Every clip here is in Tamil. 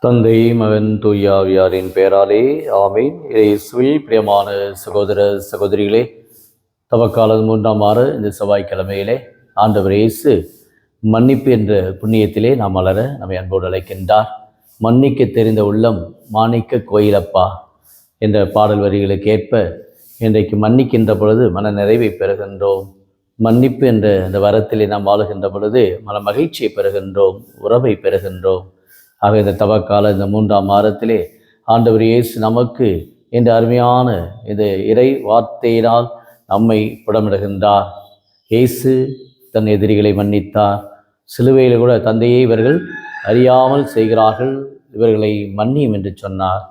தந்தை மகன் தூயாவியாரின் பெயராலே ஆமீன். இயேசுவில் பிரியமான சகோதர சகோதரிகளே, தவக்காலம் 3ஆம் வார இந்த செவ்வாய்க்கிழமையிலே ஆண்டவர் இயேசு மன்னிப்பு என்ற புண்ணியத்திலே நாம் வளர நம்மை அன்போடு அழைக்கின்றார். மன்னிக்க தெரிந்த உள்ளம் மாணிக்க கோயிலப்பா என்ற பாடல் வரிகளுக்கு ஏற்ப இன்றைக்கு மன்னிக்கின்ற பொழுது மன நிறைவை பெறுகின்றோம். மன்னிப்பு என்ற இந்த வரத்திலே நாம் வாழுகின்ற பொழுது மன மகிழ்ச்சியை பெறுகின்றோம், உறவை பெறுகின்றோம். ஆக இந்த தவக்கால இந்த 3ஆம் வாரத்திலே ஆண்டவர் இயேசு நமக்கு இந்த அருமையான இந்த இறை வார்த்தையினால் நம்மை புடமிடுகின்றார். இயேசு தன் எதிரிகளை மன்னித்தார். சிலுவையில் கூட தந்தையை இவர்கள் அறியாமல் செய்கிறார்கள், இவர்களை மன்னியும் என்று சொன்னார்.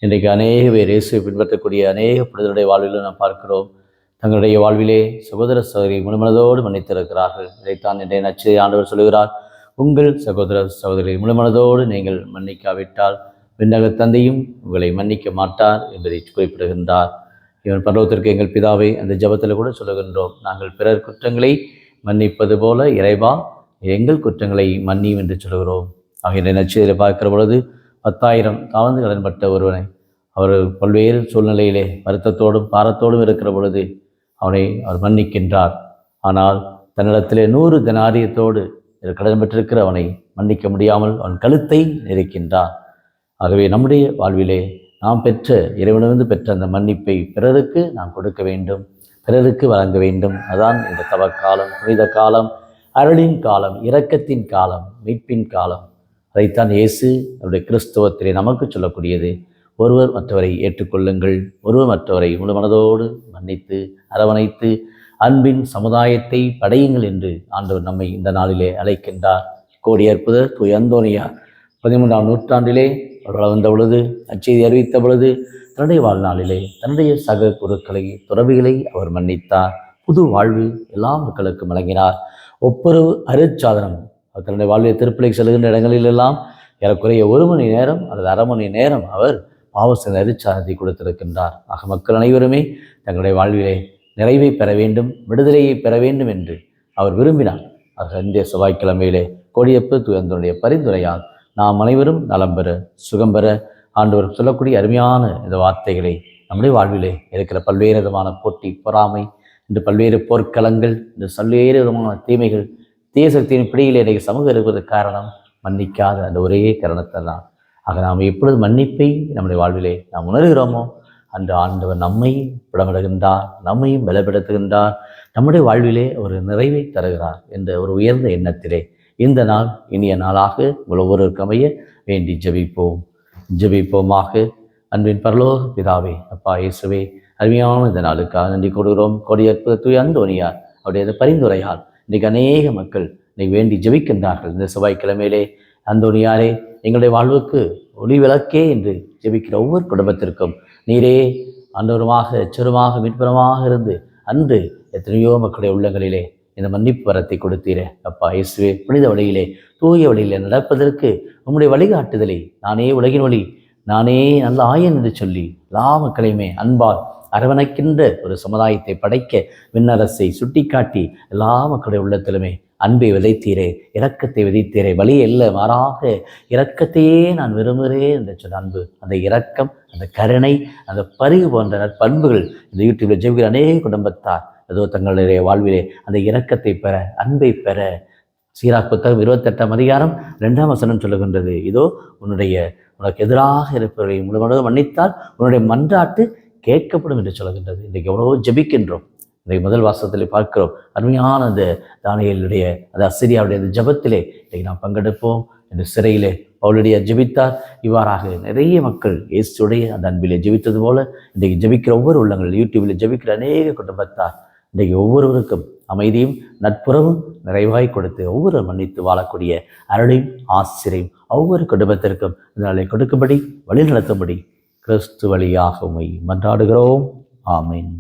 இன்றைக்கு அநேக பேர் இயேசுவை பின்பற்றக்கூடிய அநேக புனிதருடைய வாழ்விலும் நாம் பார்க்கிறோம். தங்களுடைய வாழ்விலே சகோதர சகோதரி முழுமனதோடு மன்னித்திருக்கிறார்கள். இதைத்தான் இன்றைய நற்செய்தி ஆண்டவர் சொல்கிறார். உங்கள் சகோதர சகோதரி முழுமனதோடு நீங்கள் மன்னிக்காவிட்டால் விண்ணக தந்தையும் உங்களை மன்னிக்க மாட்டார் என்பதை குறிப்பிடுகின்றார். இவன் பரலோகத்திற்கு எங்கள் பிதாவை அந்த ஜபத்தில் கூட சொல்லுகின்றோம். நாங்கள் பிறர் குற்றங்களை மன்னிப்பது போல இறைவா எங்கள் குற்றங்களை மன்னியும் என்று சொல்கிறோம். ஆகிய நற்செய்தியில் பார்க்கிற பொழுது 10,000 தாளந்து கடன்பட்ட ஒருவனை அவர் பல்வேறு சூழ்நிலையிலே வருத்தத்தோடும் பாரத்தோடும் இருக்கிற பொழுது அவனை அவர் மன்னிக்கின்றார். ஆனால் தன்னிடத்திலே 100 தெனாரியத்தோடு கடன் பெற்றிருக்கிற அவனை மன்னிக்க முடியாமல் அவன் கழுத்தை நெரிக்கின்றார். ஆகவே நம்முடைய வாழ்விலே நாம் பெற்ற இறைவனிலிருந்து பெற்ற அந்த மன்னிப்பை பிறருக்கு நாம் கொடுக்க வேண்டும், பிறருக்கு வழங்க வேண்டும். அதான் இந்த தவக்காலம், புனித காலம், அருளின் காலம், இரக்கத்தின் காலம், மீட்பின் காலம். அதைத்தான் இயேசு நம்முடைய கிறிஸ்தவத்திலே நமக்கு சொல்லக்கூடியது. ஒருவர் மற்றவரை ஏற்றுக்கொள்ளுங்கள், ஒருவர் மற்றவரை முழு மனதோடு மன்னித்து அரவணைத்து அன்பின் சமுதாயத்தை படையுங்கள் என்று ஆண்டவர் நம்மை இந்த நாளிலே அழைக்கின்றார். கோடியற்புதர் தூய் அந்தோனியார் 13ஆம் நூற்றாண்டிலே அவர்கள் வந்த பொழுது, அச்செய்தி அறிவித்த பொழுது தன்னுடைய வாழ்நாளிலே தன்னுடைய சக குருக்களை துறவிகளை அவர் மன்னித்தார். புது வாழ்வு எல்லா மக்களுக்கும் வழங்கினார். ஒப்புரவு அருட்சாதனம் தன்னுடைய வாழ்வியை திருப்பலை செல்கின்ற இடங்களிலெல்லாம் ஏறக்குறைய 1 மணி நேரம் அல்லது அரை மணி நேரம் அவர் பாவசன அருட்சாதனத்தை கொடுத்திருக்கின்றார். ஆக மக்கள் அனைவருமே தங்களுடைய வாழ்விலே நிறைவை பெற வேண்டும், விடுதலையை பெற வேண்டும் என்று அவர் விரும்பினார். ஆக இந்திய செவ்வாய்க்கிழமையிலே கோடியப்ப தூயந்தனுடைய பரிந்துரையால் நாம் அனைவரும் நலம் பெற சுகம் பெற ஆண்டவர் சொல்லக்கூடிய அருமையான இந்த வார்த்தைகளை நம்முடைய வாழ்விலே இருக்கிற பல்வேறு விதமான போட்டி பொறாமை, இன்று பல்வேறு போர்க்களங்கள், இன்று பல்வேறு விதமான தீமைகள், தீய சக்தியின் பிடியில் இன்றைக்கு சமூகம் இருப்பதற்கு காரணம் மன்னிக்காத அந்த ஒரே காரணத்தை தான். ஆக நாம் எப்பொழுது மன்னிப்பை நம்முடைய வாழ்விலே நாம் உணர்கிறோமோ அன்று ஆண்டவர் நம்மை புடமிடுகின்றார், நம்மையும் பலப்படுத்துகின்றார், நம்முடைய வாழ்விலே ஒரு நிறைவை தருகிறார் என்ற ஒரு உயர்ந்த எண்ணத்திலே இந்த நாள் இனிய நாளாக உங்கள் ஒவ்வொருவருக்கு அமைய வேண்டி ஜெபிப்போமாக. அன்பின் பரலோக பிதாவே, அப்பா இயேசுவே, அருமையான இந்த நாளுக்காக நன்றி கொடுக்கிறோம். கொடியற்ப தூய் அந்தோனியார் அவருடைய பரிந்துரையால் இன்றைக்கு அநேக மக்கள் இன்னைக்கு வேண்டி ஜெபிக்கின்றார்கள். இந்த செவ்வாய்க்கிழமையிலே அந்தோனியாரே எங்களுடைய வாழ்வுக்கு ஒளி விளக்கே என்று ஜெபிக்கிற ஒவ்வொரு குடும்பத்திற்கும் நீரே ஆண்டவருமாக எச்சருமாக மீட்புறமாக இருந்து அன்று எத்தனையோ மக்களுடைய உள்ளங்களிலே இந்த மன்னிப்பு வரத்தை கொடுத்தீரே. அப்பா இயேசுவே, புனித வழியிலே தூய வழியிலே நடப்பதற்கு உம்முடைய வழிகாட்டுதலை நானே உலகின் ஒளி, நானே நல்ல ஆயன் என்று சொல்லி எல்லா மக்களையுமே அன்பால் அரவணைக்கின்ற ஒரு சமுதாயத்தை படைக்க விண்ணரசை சுட்டிக்காட்டி எல்லா மக்களுடைய உள்ளத்திலுமே அன்பை விதைத்தீரே, இரக்கத்தை விதைத்தீரே. வழி அல்ல, மாறாக இரக்கத்தையே நான் விரும்புகிறேன் என்று சொன்ன அன்பு, அந்த இரக்கம், அந்த கருணை, அந்த பரிவு போன்ற நற்பண்புகள் இந்த யூடியூபில் ஜெபிக்கிற அநேக குடும்பத்தார் ஏதோ தங்களுடைய வாழ்விலே அந்த இரக்கத்தை பெற, அன்பை பெற. சீராக் புத்தகம் 28ஆம் அதிகாரம் 2ஆம் வசனம் சொல்லுகின்றது, இதோ உனக்கு எதிராக இருப்பவர்களை முழுவதும் மன்னித்தால் உன்னுடைய மன்றாட்டு கேட்கப்படும் என்று சொல்லுகின்றது. இன்றைக்கு எவ்வளவோ ஜெபிக்கின்றோம். இன்றைக்கு முதல் வாசகத்தில் பார்க்கிறோம் அருமையான அந்த தானியேலுடைய அந்த அசிரியாவுடைய அந்த ஜபத்திலே இன்றைக்கு நாம் பங்கெடுப்போம் என்று சிறையிலே பவுலடியார் ஜெபித்தார். இவ்வாறாக நிறைய மக்கள் இயேசுடைய அந்த அன்பிலே ஜெபித்தது போல இன்றைக்கு ஜெபிக்கிற ஒவ்வொரு உள்ளங்கள், யூடியூபில் ஜெபிக்கிற அநேக குடும்பத்தார் இன்றைக்கு ஒவ்வொருவருக்கும் அமைதியும் நட்புறவும் நிறைவாய் கொடுத்து ஒவ்வொரு மன்னித்து வாழக்கூடிய அருளையும் ஆசிரியம் ஒவ்வொரு குடும்பத்திற்கும் இதனாலே கொடுக்கும்படி வழி நடத்தும்படி கிறிஸ்து வழியாக உம்மை மன்றாடுகிறோம். ஆமீன்.